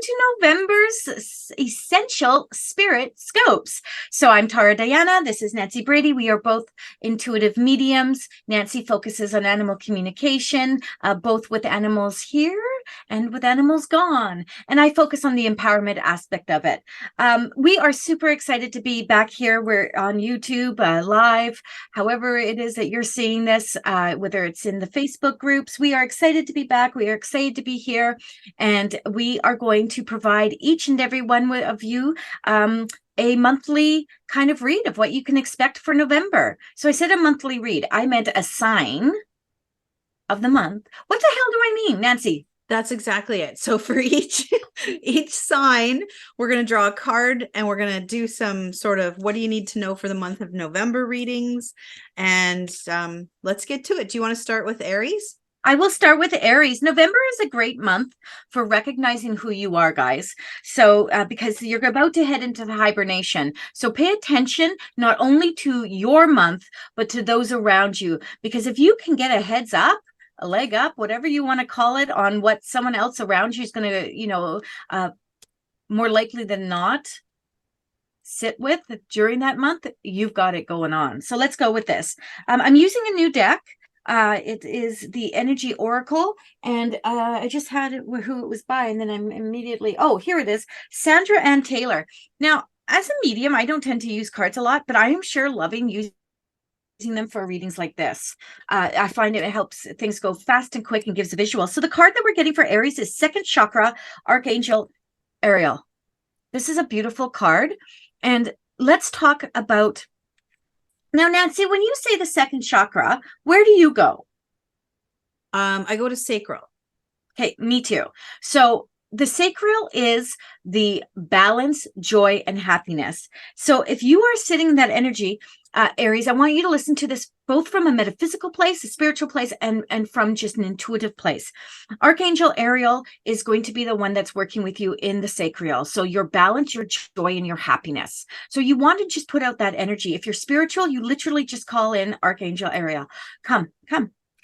to November's Essential Spirit Scopes. So I'm Diana. This is Nancy Brady. We are both intuitive mediums. Nancy focuses on animal communication, both with animals here and with animals gone. And I focus on the empowerment aspect of it. We are super excited to be back here. We're on YouTube live, however it is that you're seeing this, whether it's in the Facebook groups. We are excited to be back. We are excited to be here. And we are going to provide each and every one of you a monthly kind of read of what you can expect for November. So I said a monthly read. I meant a sign of the month. What the hell do I mean, Nancy? That's exactly it. So for each sign, we're going to draw a card and we're going to do some sort of what do you need to know for the month of November readings. And let's get to it. Do you want to start with Aries? I will start with Aries. November is a great month for recognizing who you are, guys. So because you're about to head into the hibernation. So pay attention not only to your month, but to those around you. Because if you can get a heads up, a leg up, whatever you want to call it, on what someone else around you is going to, more likely than not sit with during that month, you've got it going on. So let's go with this. I'm using a new deck. It is the Energy Oracle, and I just had it who it was by, and then I'm immediately, oh, here it is, Sandra Ann Taylor. Now, as a medium, I don't tend to use cards a lot, but I am sure loving using them for readings like this. I find it helps things go fast and quick and gives a visual. So the card that we're getting for Aries is Second Chakra, Archangel Ariel. This is a beautiful card. And let's talk about, now, Nancy, when you say the second chakra, where do you go? I go to sacral. Okay, me too. So the sacral is the balance, joy, and happiness. So if you are sitting in that energy, Aries, I want you to listen to this both from a metaphysical place, a spiritual place, and from just an intuitive place. Archangel Ariel is going to be the one that's working with you in the sacral. So your balance, your joy, and your happiness. So you want to just put out that energy. If you're spiritual, you literally just call in Archangel Ariel. Come.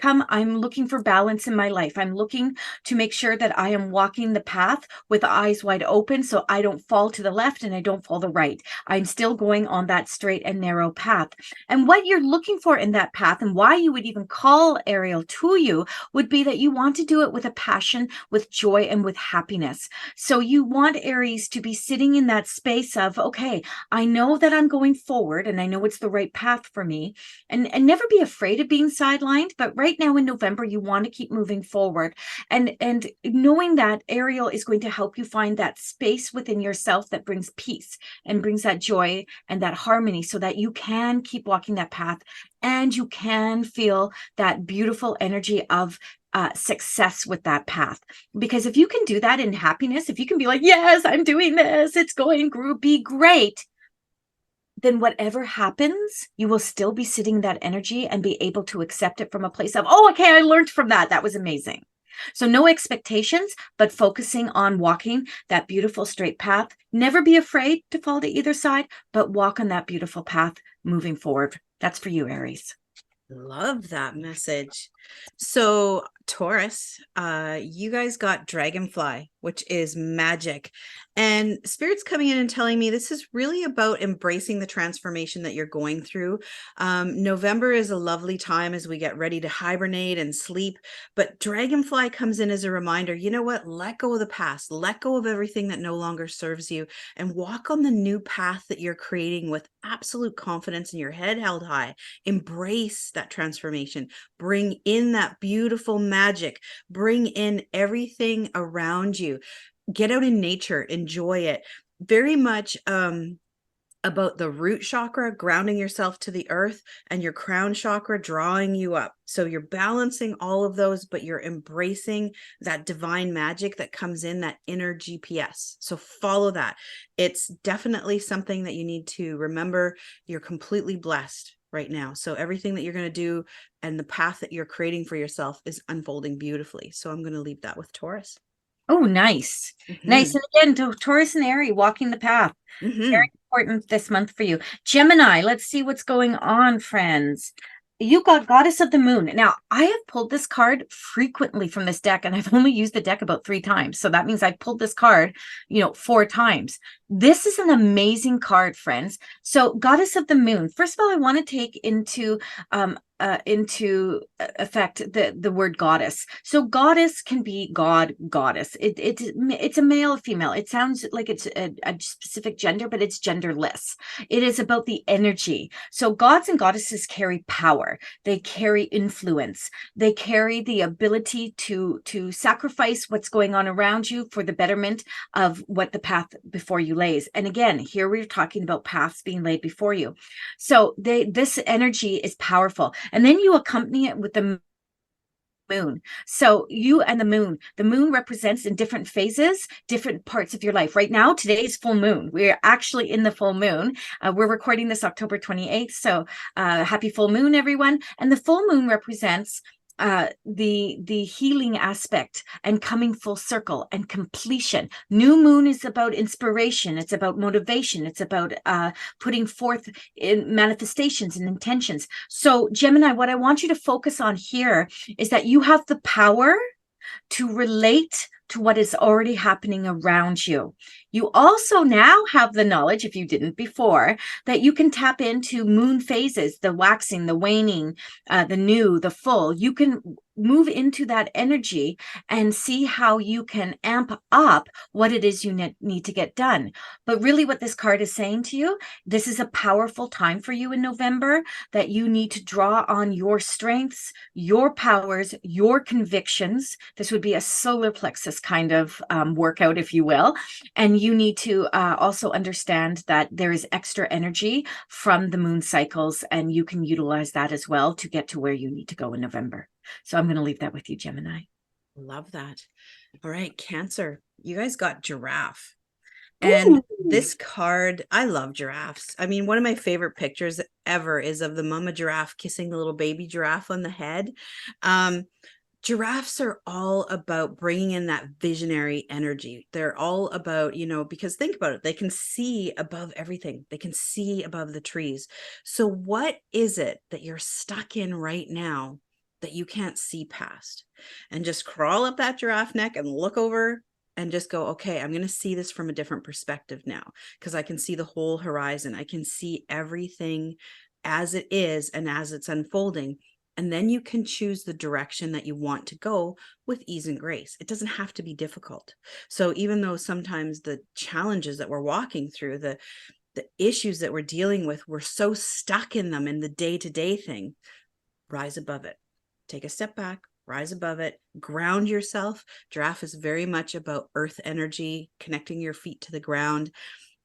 I'm looking for balance in my life. I'm looking to make sure that I am walking the path with eyes wide open so I don't fall to the left and I don't fall the right. I'm still going on that straight and narrow path. And what you're looking for in that path, and why you would even call Ariel to you, would be that you want to do it with a passion, with joy, and with happiness. So you want Aries to be sitting in that space of, okay, I know that I'm going forward and I know it's the right path for me, and never be afraid of being sidelined. But right now in November, you want to keep moving forward, and knowing that Ariel is going to help you find that space within yourself that brings peace and brings that joy and that harmony, so that you can keep walking that path and you can feel that beautiful energy of success with that path. Because if you can do that in happiness, if you can be like, yes, I'm doing this, it's going to be great, then whatever happens, you will still be sitting in that energy and be able to accept it from a place of, oh, okay, I learned from that. That was amazing. So no expectations, but focusing on walking that beautiful straight path. Never be afraid to fall to either side, but walk on that beautiful path moving forward. That's for you, Aries. Love that message. So Taurus, you guys got Dragonfly, which is magic, and Spirit's coming in and telling me this is really about embracing the transformation that you're going through. November is a lovely time as we get ready to hibernate and sleep, but Dragonfly comes in as a reminder, you know what, let go of the past, let go of everything that no longer serves you, and walk on the new path that you're creating with absolute confidence and your head held high. Embrace that transformation, bring in that beautiful magic, bring in everything around you, get out in nature, enjoy it. Very much about the root chakra, grounding yourself to the earth, and your crown chakra drawing you up. So you're balancing all of those, but you're embracing that divine magic that comes in, that inner GPS. So follow that. It's definitely something that you need to remember. You're completely blessed right now. So everything that you're going to do and the path that you're creating for yourself is unfolding beautifully. So I'm going to leave that with Taurus. Oh, nice. Nice. And again, Taurus and Aries walking the path. Very important this month for you. Gemini, let's see what's going on, friends. you got Goddess of the Moon. Now, I have pulled this card frequently from this deck, and I've only used the deck about 3 times. So that means I've pulled this card, 4 times. This is an amazing card, friends. So Goddess of the Moon. First of all, I want to take into effect the word goddess. So goddess can be god, goddess. It's a male, female. It sounds like it's a specific gender, but it's genderless. It is about the energy. So gods and goddesses carry power. They carry influence. They carry the ability to sacrifice what's going on around you for the betterment of what the path before you lays. And again, here we're talking about paths being laid before you. So this energy is powerful. And then you accompany it with the moon. So you and the moon represents in different phases, different parts of your life. Right now, today's full moon. We're actually in the full moon. We're recording this October 28th. So happy full moon, everyone. And the full moon represents the healing aspect and coming full circle and completion. New moon is about inspiration. It's about motivation. It's about putting forth in manifestations and intentions. So Gemini, what I want you to focus on here is that you have the power to relate to what is already happening around you. You also now have the knowledge, if you didn't before, that you can tap into moon phases, the waxing, the waning, the new, the full. You can move into that energy and see how you can amp up what it is you need to get done. But really what this card is saying to you, this is a powerful time for you in November, that you need to draw on your strengths, your powers, your convictions. This would be a solar plexus kind of workout, if you will. And you need to also understand that there is extra energy from the moon cycles, and you can utilize that as well to get to where you need to go in November. So I'm going to leave that with you, Gemini. Love that. All right, Cancer, you guys got giraffe. And Ooh. this card, I love giraffes. I mean, one of my favorite pictures ever is of the mama giraffe kissing the little baby giraffe on the head. Giraffes are all about bringing in that visionary energy. They're all about, because think about it, they can see above everything. They can see above the trees. So what is it that you're stuck in right now that you can't see past? And just crawl up that giraffe neck and look over and just go, okay, I'm going to see this from a different perspective now, because I can see the whole horizon. I can see everything as it is and as it's unfolding. And then you can choose the direction that you want to go with ease and grace. It doesn't have to be difficult. So even though sometimes the challenges that we're walking through, the issues that we're dealing with, we're so stuck in them in the day-to-day thing, rise above it. Take a step back, rise above it, ground yourself. Giraffe is very much about earth energy, connecting your feet to the ground,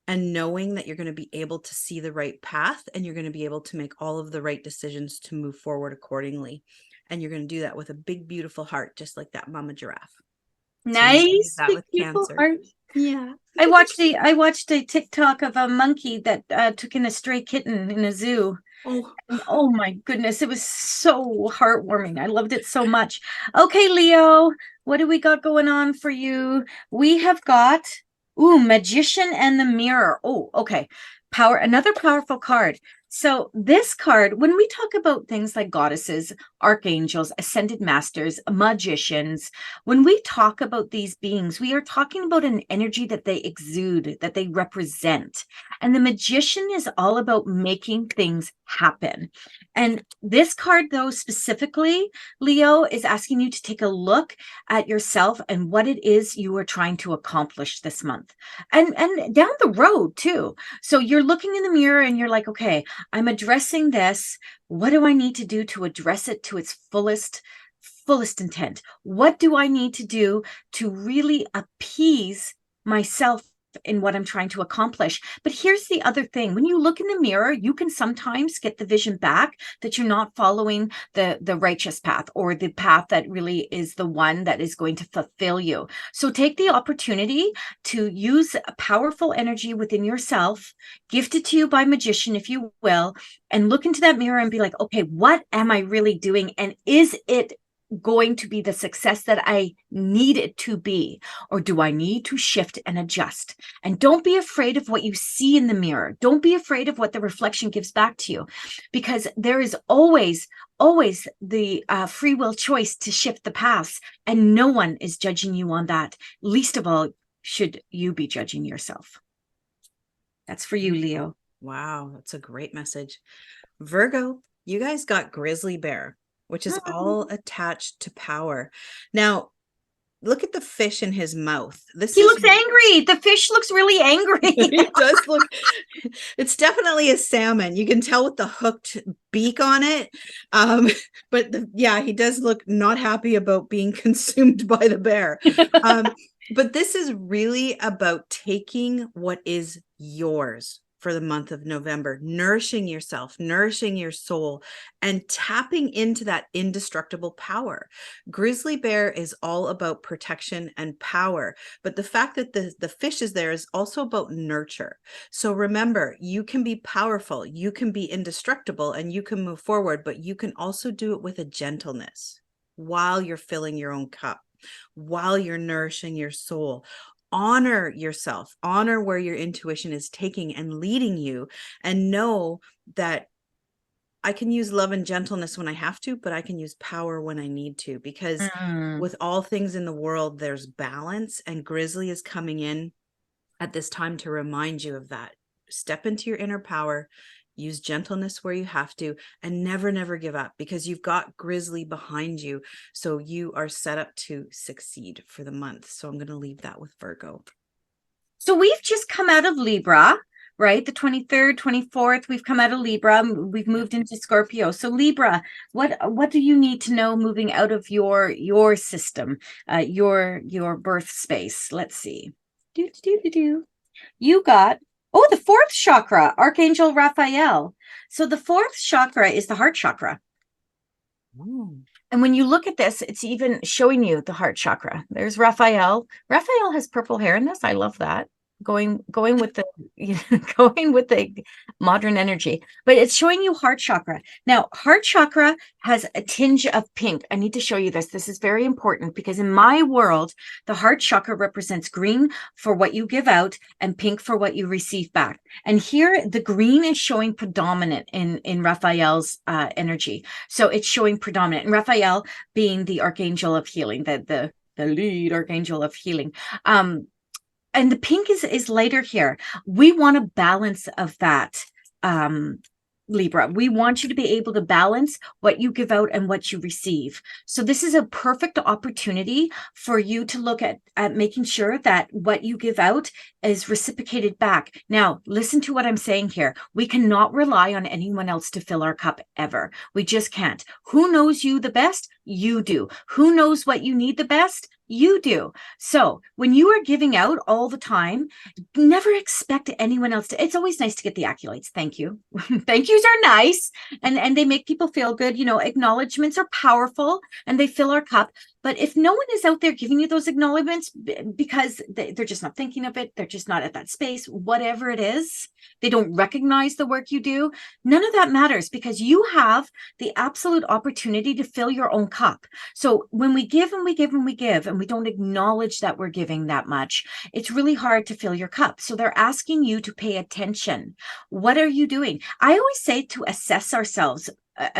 and knowing that you're going to be able to see the right path, and you're going to be able to make all of the right decisions to move forward accordingly. And you're going to do that with a big, beautiful heart, just like that mama giraffe. Nice. So that with Cancer. Heart. Yeah. I watched a TikTok of a monkey that took in a stray kitten in a zoo. Oh. And oh my goodness, it was so heartwarming. I loved it so much. Okay, Leo, what do we got going on for you? We have got Magician and the Mirror. Oh, okay. Another powerful card. So this card, when we talk about things like goddesses, archangels, ascended masters, magicians, when we talk about these beings, we are talking about an energy that they exude, that they represent. And the magician is all about making things happen. And this card, though, specifically, Leo, is asking you to take a look at yourself and what it is you are trying to accomplish this month, and down the road too. So you're looking in the mirror and you're like, okay, I'm addressing this. What do I need to do to address it to its fullest intent? What do I need to do to really appease myself in what I'm trying to accomplish? But here's the other thing. When you look in the mirror, you can sometimes get the vision back that you're not following the righteous path, or the path that really is the one that is going to fulfill you. So take the opportunity to use a powerful energy within yourself, gifted to you by magician, if you will, and look into that mirror and be like, okay, what am I really doing? And is it going to be the success that I need it to be? Or do I need to shift and adjust? And don't be afraid of what you see in the mirror. Don't be afraid of what the reflection gives back to you, because there is always the free will choice to shift the paths, and no one is judging you on that. Least of all should you be judging yourself. That's for you, Leo. Wow, that's a great message. Virgo, you guys got grizzly bear, which is all attached to power. Now, look at the fish in his mouth. He looks angry. The fish looks really angry. He does look, it's definitely a salmon. You can tell with the hooked beak on it. But yeah, he does look not happy about being consumed by the bear. But this is really about taking what is yours for the month of November, nourishing yourself, nourishing your soul, and tapping into that indestructible power. Grizzly bear is all about protection and power, but the fact that the fish is there is also about nurture. So remember, you can be powerful, you can be indestructible, and you can move forward, but you can also do it with a gentleness while you're filling your own cup, while you're nourishing your soul. Honor yourself, honor where your intuition is taking and leading you, and know that I can use love and gentleness when I have to, but I can use power when I need to, because with all things in the world, there's balance, and Grizzly is coming in at this time to remind you of that. Step into your inner power, use gentleness where you have to, and never give up, because you've got Grizzly behind you. So you are set up to succeed for the month. So I'm going to leave that with Virgo. So we've just come out of Libra, right? The 23rd, 24th, we've come out of Libra. We've moved into Scorpio. So Libra, what do you need to know moving out of your system, your birth space? Let's see. You got the fourth chakra, Archangel Raphael. So the fourth chakra is the heart chakra. And when you look at this, it's even showing you the heart chakra. There's Raphael. Raphael has purple hair in this. I love that. Going with the going with the modern energy, but it's showing you heart chakra. Now, heart chakra has a tinge of pink. I need to show you this. This is very important, because in my world, the heart chakra represents green for what you give out and pink for what you receive back. And here, the green is showing predominant in Raphael's energy. So it's showing predominant, and Raphael being the archangel of healing, the lead archangel of healing. And the pink is later here. We want a balance of that, Libra. We want you to be able to balance what you give out and what you receive. So this is a perfect opportunity for you to look at making sure that what you give out is reciprocated back. Now, listen to what I'm saying here. We cannot rely on anyone else to fill our cup ever. We just can't. Who knows you the best? You do. Who knows what you need the best? You do. So when you are giving out all the time, never expect anyone else to. It's always nice to get the accolades. Thank you. Thank yous are nice, and they make people feel good. Acknowledgements are powerful, and they fill our cup. But if no one is out there giving you those acknowledgements because they're just not thinking of it, they're just not at that space, whatever it is, they don't recognize the work you do, none of that matters, because you have the absolute opportunity to fill your own cup. So when we give and we give and we give, and we don't acknowledge that we're giving that much, it's really hard to fill your cup. So they're asking you to pay attention. What are you doing? I always say to assess ourselves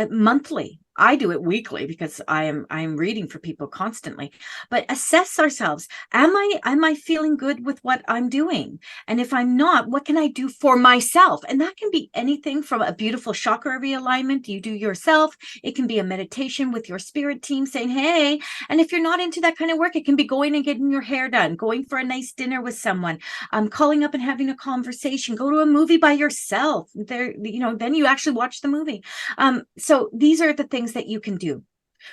monthly. I do it weekly because I'm reading for people constantly, but assess ourselves. Am I feeling good with what I'm doing? And if I'm not, what can I do for myself? And that can be anything from a beautiful chakra realignment you do yourself. It can be a meditation with your spirit team saying, hey, and if you're not into that kind of work, it can be going and getting your hair done, going for a nice dinner with someone, calling up and having a conversation, go to a movie by yourself. Then you actually watch the movie. So these are the things that you can do.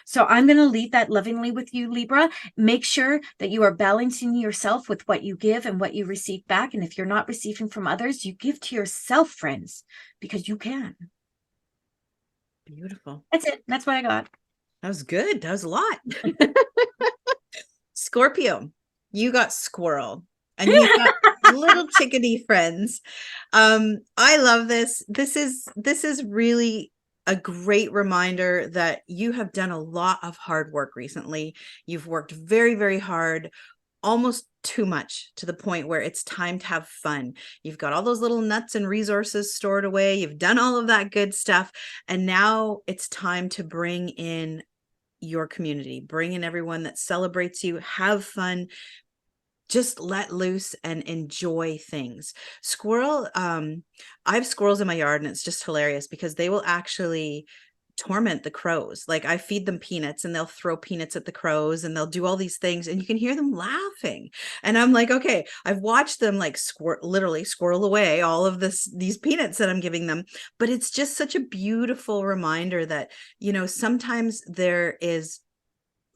So I'm going to leave that lovingly with you, Libra. Make sure that you are balancing yourself with what you give and what you receive back. And if you're not receiving from others, you give to yourself, friends, because you can. Beautiful. That's it. That's what I got. That was good. That was a lot. Scorpio, you got squirrel, and he's got little chickadee friends. I love this. This is really a great reminder that you have done a lot of hard work recently. You've worked very, very hard, almost too much, to the point where it's time to have fun. You've got all those little nuts and resources stored away. You've done all of that good stuff. And now it's time to bring in your community, bring in everyone that celebrates you, have fun, just let loose and enjoy things. I have squirrels in my yard, and it's just hilarious because they will actually torment the crows. Like, I feed them peanuts and they'll throw peanuts at the crows and they'll do all these things, and you can hear them laughing. And I'm like, okay, I've watched them like literally squirrel away all of these peanuts that I'm giving them. But it's just such a beautiful reminder that, sometimes there is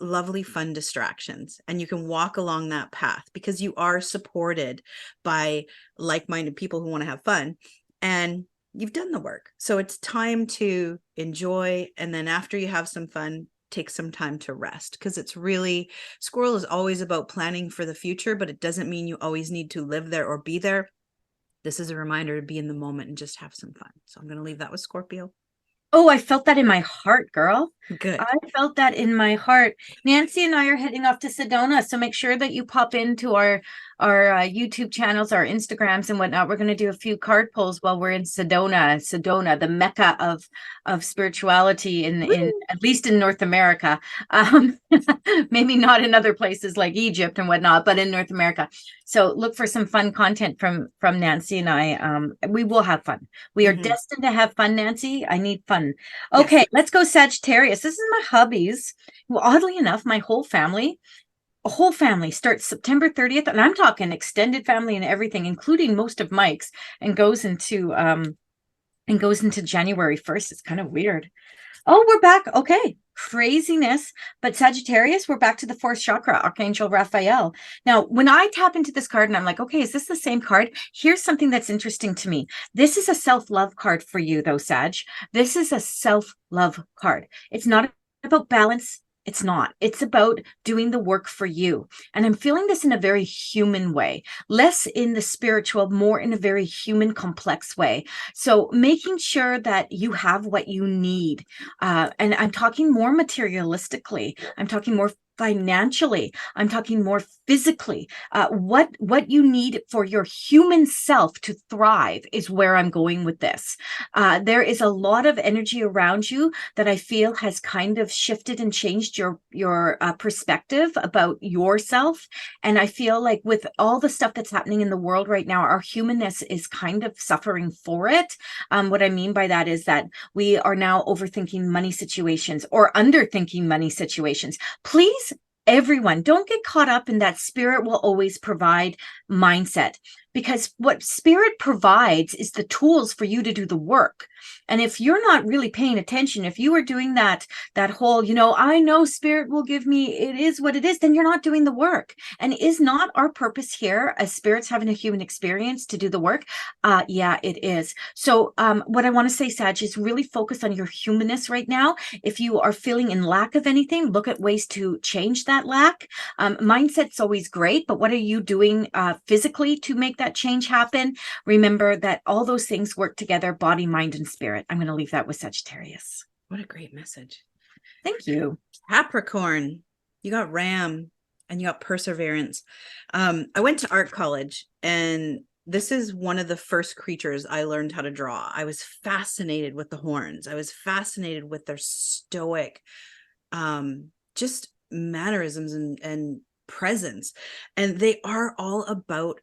lovely, fun distractions, and you can walk along that path because you are supported by like-minded people who want to have fun, and you've done the work. So it's time to enjoy, and then after you have some fun, take some time to rest, because it's really, squirrel is always about planning for the future, but it doesn't mean you always need to live there or be there. This is a reminder to be in the moment and just have some fun. So I'm going to leave that with Scorpio. Oh, I felt that in my heart, girl. Good. I felt that in my heart. Nancy and I are heading off to Sedona, so make sure that you pop into our YouTube channels, our Instagrams, and whatnot. We're going to do a few card pulls while we're in Sedona, the mecca of spirituality in at least in North America. Maybe not in other places like Egypt and whatnot, but in North America. So look for some fun content from Nancy and I. We will have fun. We are destined to have fun, Nancy. I need fun. Okay, Yes. let's go Sagittarius. This is my hubbies. Well, oddly enough, my whole family starts September 30th, and I'm talking extended family and everything, including most of Mike's, and goes into January 1st. It's kind of weird. Oh, we're back. Okay. Craziness. But Sagittarius, we're back to the fourth chakra, Archangel Raphael. Now, when I tap into this card and I'm like, okay, is this the same card? Here's something that's interesting to me. This is a self-love card for you, though, Sag. This is a self-love card. It's not about balance. It's not. It's about doing the work for you. And I'm feeling this in a very human way, less in the spiritual, more in a very human, complex way. So making sure that you have what you need. And I'm talking more materialistically. I'm talking more financially. I'm talking more physically. What you need for your human self to thrive is where I'm going with this. There is a lot of energy around you that I feel has kind of shifted and changed your perspective about yourself. And I feel like with all the stuff that's happening in the world right now, our humanness is kind of suffering for it. What I mean by that is that we are now overthinking money situations or underthinking money situations. Please, everyone, don't get caught up in that spirit will always provide mindset, because what spirit provides is the tools for you to do the work. And if you're not really paying attention, if you are doing that whole, I know spirit will give me, it is what it is, then you're not doing the work. And is not our purpose here as spirits having a human experience to do the work? Yeah, it is. So what I want to say, Sag, is really focus on your humanness right now. If you are feeling in lack of anything, look at ways to change that lack. Mindset's always great, but what are you doing physically to make that change happen? Remember that all those things work together, body, mind, and spirit. I'm going to leave that with Sagittarius. What a great message. Thank you. Capricorn, you got Ram and you got Perseverance. I went to art college, and this is one of the first creatures I learned how to draw. I was fascinated with the horns. I was fascinated with their stoic, just mannerisms and presence. And they are all about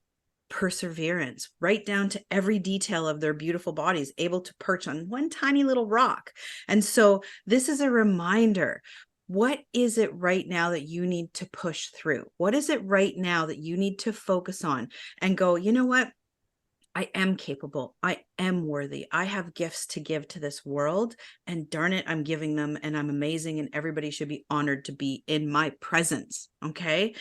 perseverance, right down to every detail of their beautiful bodies, able to perch on one tiny little rock. And so this is a reminder. What is it right now that you need to push through? What is it right now that you need to focus on and go, you know what? I am capable. I am worthy. I have gifts to give to this world, and darn it, I'm giving them, and I'm amazing, and everybody should be honored to be in my presence. Okay.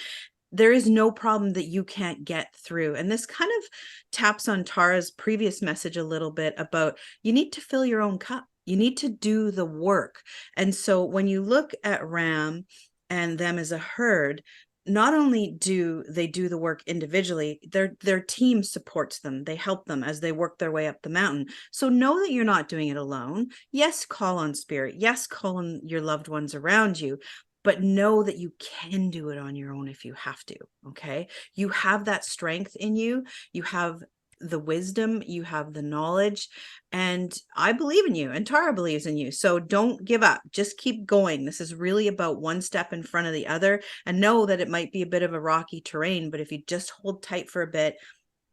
There is no problem that you can't get through. And this kind of taps on Tara's previous message a little bit about you need to fill your own cup. You need to do the work. And so when you look at Ram and them as a herd, not only do they do the work individually, their team supports them. They help them as they work their way up the mountain. So know that you're not doing it alone. Yes, call on spirit. Yes, call on your loved ones around you, but know that you can do it on your own if you have to. Okay. You have that strength in you. You have the wisdom, you have the knowledge, and I believe in you, and Tara believes in you. So don't give up. Just keep going. This is really about one step in front of the other, and know that it might be a bit of a rocky terrain, but if you just hold tight for a bit,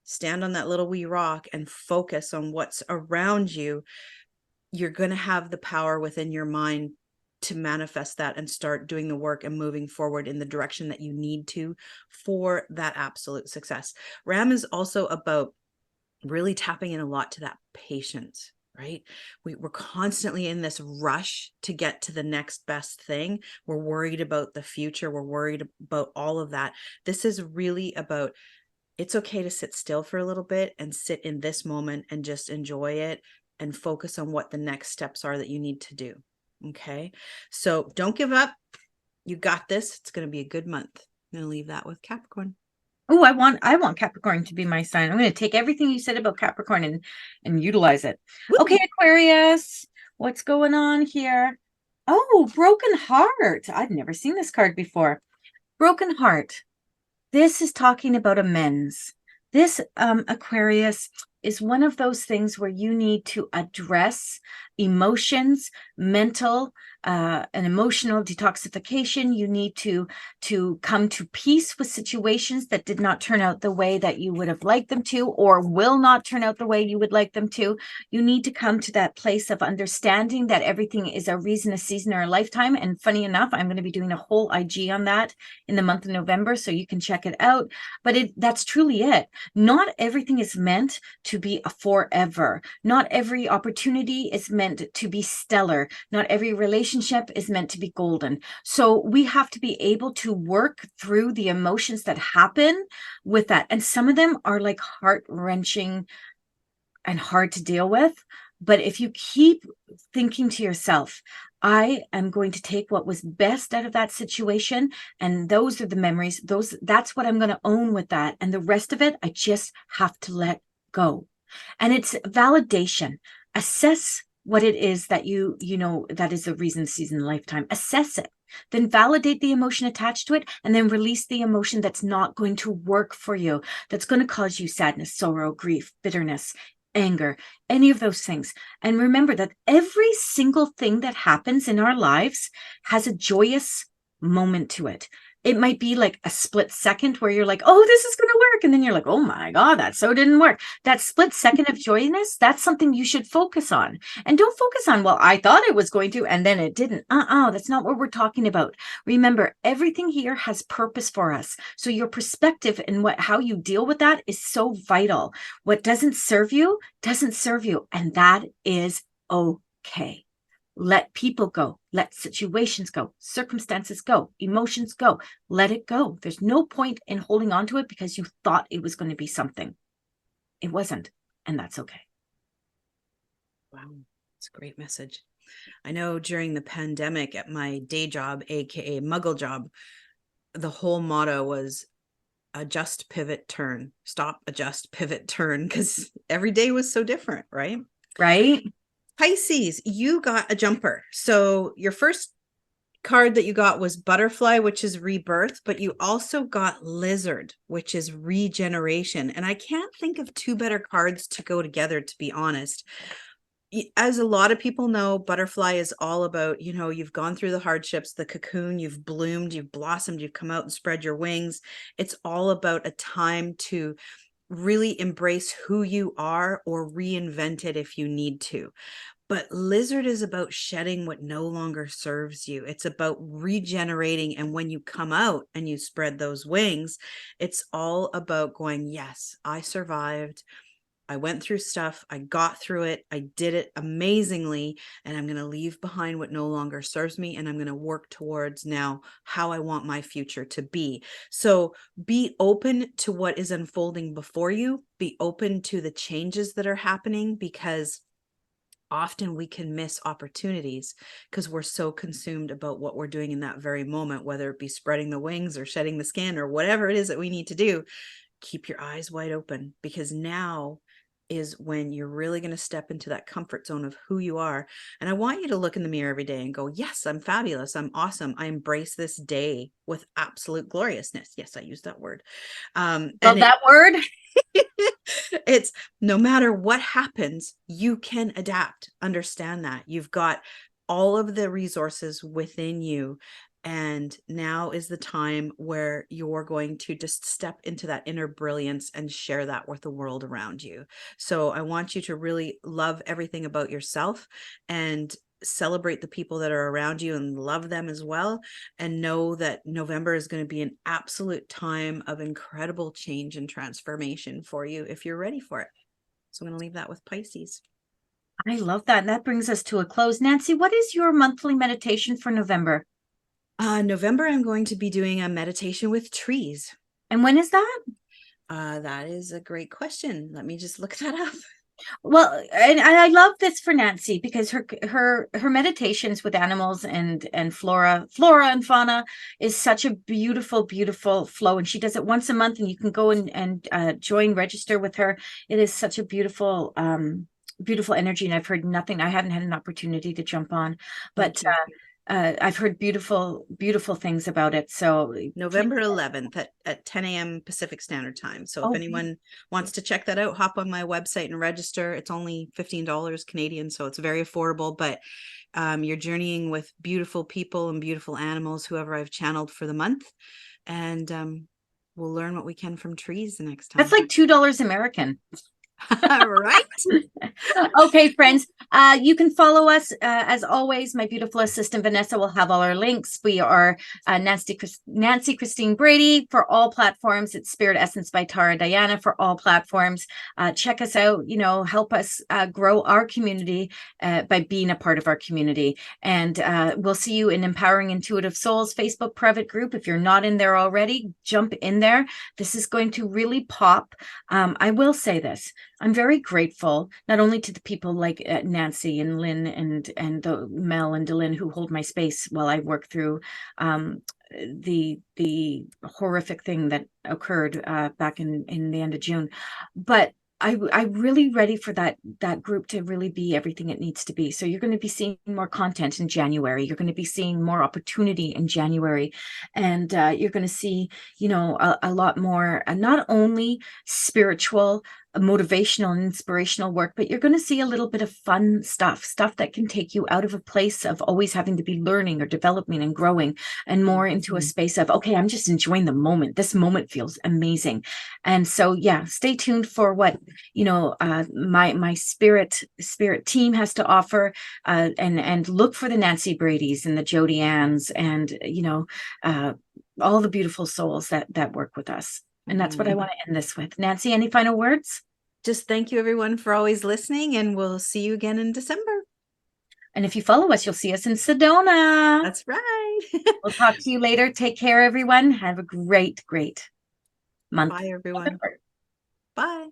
stand on that little wee rock and focus on what's around you, you're going to have the power within your mind to manifest that and start doing the work and moving forward in the direction that you need to for that absolute success. Ram is also about really tapping in a lot to that patience, right? We're constantly in this rush to get to the next best thing. We're worried about the future. We're worried about all of that. This is really about, it's okay to sit still for a little bit and sit in this moment and just enjoy it and focus on what the next steps are that you need to do. Okay. So don't give up. You got this. It's going to be a good month. I'm going to leave that with Capricorn. Oh, I want Capricorn to be my sign. I'm going to take everything you said about Capricorn and utilize it. Woo! Okay, Aquarius, what's going on here? Oh, broken heart. I've never seen this card before. Broken heart. This is talking about amends. This Aquarius is one of those things where you need to address emotions, mental and emotional detoxification. You need to come to peace with situations that did not turn out the way that you would have liked them to, or will not turn out the way you would like them to. You need to come to that place of understanding that everything is a reason, a season, or a lifetime. And funny enough, I'm going to be doing a whole IG on that in the month of November, so you can check it out. But that's truly it. Not everything is meant to be a forever. Not every opportunity is meant to be stellar. Not every relationship is meant to be golden. So we have to be able to work through the emotions that happen with that. And some of them are like heart-wrenching and hard to deal with. But if you keep thinking to yourself, I am going to take what was best out of that situation, and those are the memories, that's what I'm going to own with that. And the rest of it, I just have to let go. And it's validation. Assess what it is that you know, that is a reason, season, lifetime. Assess it. Then validate the emotion attached to it, and then release the emotion that's not going to work for you, that's going to cause you sadness, sorrow, grief, bitterness, anger, any of those things. And remember that every single thing that happens in our lives has a joyous moment to it. It might be like a split second where you're like, oh, this is going to work. And then you're like, oh my God, that so didn't work. That split second of joyness, that's something you should focus on. And don't focus on, well, I thought it was going to, and then it didn't. That's not what we're talking about. Remember, everything here has purpose for us. So your perspective and how you deal with that is so vital. What doesn't serve you doesn't serve you. And that is okay. Let people go. Let situations go. Circumstances go. Emotions go. Let it go. There's no point in holding on to it because you thought it was going to be something. It wasn't. And that's okay. Wow. It's a great message. I know during the pandemic at my day job, aka muggle job, the whole motto was adjust, pivot, turn. Stop, adjust, pivot, turn, because every day was so different, right? Right? Pisces, you got a jumper. So your first card that you got was butterfly, which is rebirth, but you also got lizard, which is regeneration. And I can't think of two better cards to go together, to be honest. As a lot of people know, butterfly is all about, you've gone through the hardships, the cocoon, you've bloomed, you've blossomed, you've come out and spread your wings. It's all about a time to really embrace who you are or reinvent it if you need to. But lizard is about shedding what no longer serves you. It's about regenerating. And when you come out and you spread those wings, it's all about going, yes, I survived. I went through stuff. I got through it. I did it amazingly. And I'm going to leave behind what no longer serves me. And I'm going to work towards now how I want my future to be. So be open to what is unfolding before you. Be open to the changes that are happening, because often we can miss opportunities because we're so consumed about what we're doing in that very moment, whether it be spreading the wings or shedding the skin or whatever it is that we need to do. Keep your eyes wide open, because now is when you're really going to step into that comfort zone of who you are. And I want you to look in the mirror every day and go, yes, I'm fabulous. I'm awesome. I embrace this day with absolute gloriousness. Yes, I use that word. Well, And that word. it's no matter what happens, you can adapt. Understand that you've got all of the resources within you. And now is the time where you're going to just step into that inner brilliance and share that with the world around you. So I want you to really love everything about yourself and celebrate the people that are around you and love them as well. And know that November is going to be an absolute time of incredible change and transformation for you if you're ready for it. So I'm going to leave that with Pisces. I love that. And that brings us to a close. Nancy, what is your monthly meditation for November? November, I'm going to be doing a meditation with trees. And when is that? That is a great question. Let me just look that up. Well, and I love this for Nancy because her meditations with animals and flora and fauna is such a beautiful flow, and she does it once a month, and you can go and register with her. It is such a beautiful energy, and I've heard nothing. I haven't had an opportunity to jump on, but I've heard beautiful things about it. So November 11th at 10 a.m. Pacific Standard Time. So if anyone wants to check that out, hop on my website and register. It's only $15 Canadian, so it's very affordable. But you're journeying with beautiful people and beautiful animals, whoever I've channeled for the month. And we'll learn what we can from trees the next time. That's like $2 American. Right. Okay, friends, you can follow us as always. My beautiful assistant Vanessa will have all our links. We are Nancy Christine Brady for all platforms. It's Spirit Essence by Tara Diana for all platforms. Check us out, help us grow our community by being a part of our community. And we'll see you in Empowering Intuitive Souls Facebook private group. If you're not in there already, jump in there. This is going to really pop. I will say this. I'm very grateful, not only to the people like Nancy and Lynn and the Mel and Delyn who hold my space while I work through the horrific thing that occurred back in the end of June, but I'm really ready for that group to really be everything it needs to be. So you're going to be seeing more content in January. You're going to be seeing more opportunity in January, and you're going to see, a lot more, not only spiritual, motivational and inspirational work, but you're going to see a little bit of fun stuff that can take you out of a place of always having to be learning or developing and growing, and more into a space of, okay, I'm just enjoying the moment. This moment feels amazing. And so, yeah, stay tuned for what, my spirit team has to offer, and look for the Nancy Brady's and the Jody Ann's and, all the beautiful souls that work with us. And that's what I want to end this with. Nancy, any final words? Just thank you, everyone, for always listening, and we'll see you again in December. And if you follow us, you'll see us in Sedona. That's right. We'll talk to you later. Take care, everyone. Have a great month. Bye, everyone. Bye.